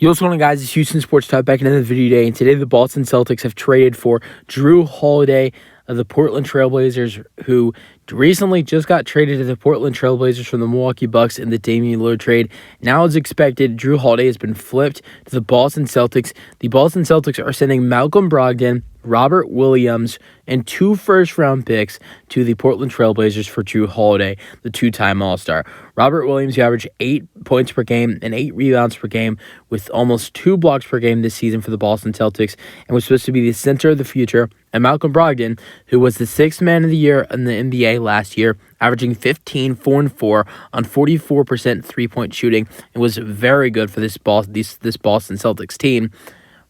Yo, what's going on, guys? It's Houston Sports Talk back into the video today, and today the Boston Celtics have traded for Jrue Holiday of the Portland Trailblazers, who recently just got traded to the Portland Trailblazers from the Milwaukee Bucks in the Damian Lillard trade. Now, as expected, Jrue Holiday has been flipped to the Boston Celtics. The Boston Celtics are sending Malcolm Brogdon, Robert Williams, and 2 first-round picks to the Portland Trailblazers for Jrue Holiday, the two-time All-Star. Robert Williams, who averaged 8 points per game and 8 rebounds per game with almost 2 blocks per game this season for the Boston Celtics and was supposed to be the center of the future. And Malcolm Brogdon, who was the 6th man of the year in the NBA last year, averaging 15, 4, and 4 on 44% three-point shooting, and was very good for this Boston Celtics team.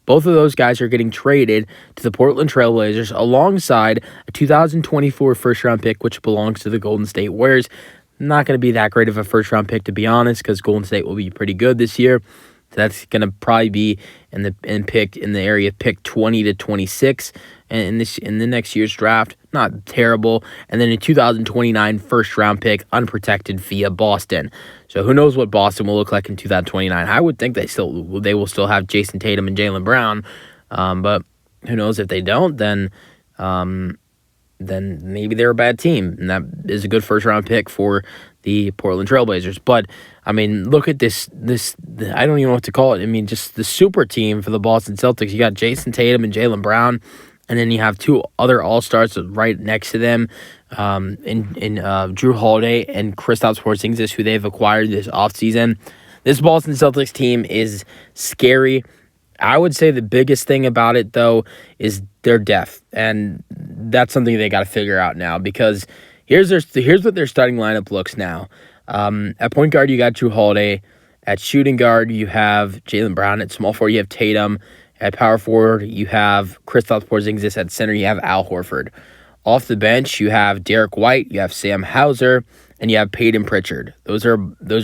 Both of those guys are getting traded to the Portland Trailblazers alongside a 2024 first-round pick, which belongs to the Golden State Warriors. Not going to be that great of a first-round pick, to be honest, because Golden State will be pretty good this year. So that's going to probably be in the area of pick 20 to 26 in the next year's draft. Not terrible. And then a 2029 first-round pick, unprotected via Boston. So who knows what Boston will look like in 2029. I would think they will still have Jason Tatum and Jaylen Brown. But who knows, if they don't, then maybe they're a bad team. And that is a good first-round pick for the Portland Trailblazers. But, I mean, look at this. I don't even know what to call it. I mean, just the super team for the Boston Celtics. You got Jason Tatum and Jaylen Brown. And then you have 2 other All-Stars right next to them in Jrue Holiday and Kristaps Porzingis, who they've acquired this offseason. This Boston Celtics team is scary. I would say the biggest thing about it, though, is their depth. And that's something they got to figure out now, because here's what their starting lineup looks now. At point guard, you got Jrue Holiday. At shooting guard, you have Jaylen Brown. At small forward, you have Tatum. At power forward, you have Kristaps Porzingis. At center, you have Al Horford. Off the bench, you have Derek White, you have Sam Hauser, and you have Peyton Pritchard. Those are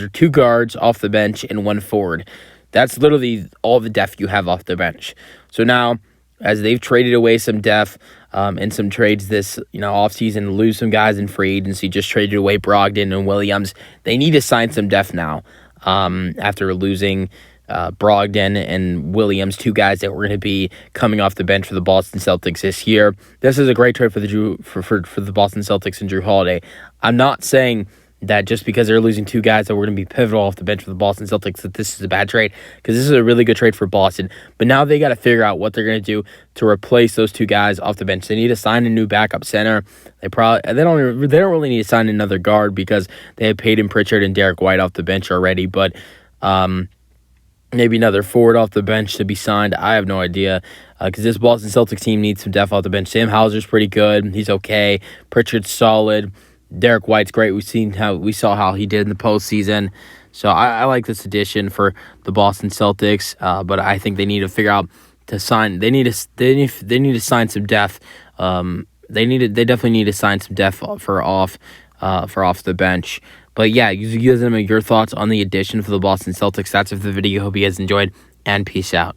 2 guards off the bench and 1 forward. That's literally all the depth you have off the bench. So now, as they've traded away some depth in some trades this offseason, lose some guys in free agency, just traded away Brogdon and Williams, they need to sign some depth now after losing Brogdon and Williams, 2 guys that were going to be coming off the bench for the Boston Celtics this year. This is a great trade for the Boston Celtics and Jrue Holiday. I'm not saying that just because they're losing 2 guys that were going to be pivotal off the bench for the Boston Celtics that this is a bad trade, because this is a really good trade for Boston. But now they got to figure out what they're going to do to replace those 2 guys off the bench. They need to sign a new backup center. They don't really need to sign another guard, because they have Peyton Pritchard and Derek White off the bench already. But maybe another forward off the bench to be signed. I have no idea, because this Boston Celtics team needs some depth off the bench. Sam Hauser's pretty good. He's okay. Pritchard's solid. Derek White's great. We saw how he did in the postseason. So I like this addition for the Boston Celtics. But I think they need to figure out to sign. They need to sign some depth. They definitely need to sign some depth for off the bench. But yeah, you guys have your thoughts on the addition for the Boston Celtics. That's it for the video. Hope you guys enjoyed, and peace out.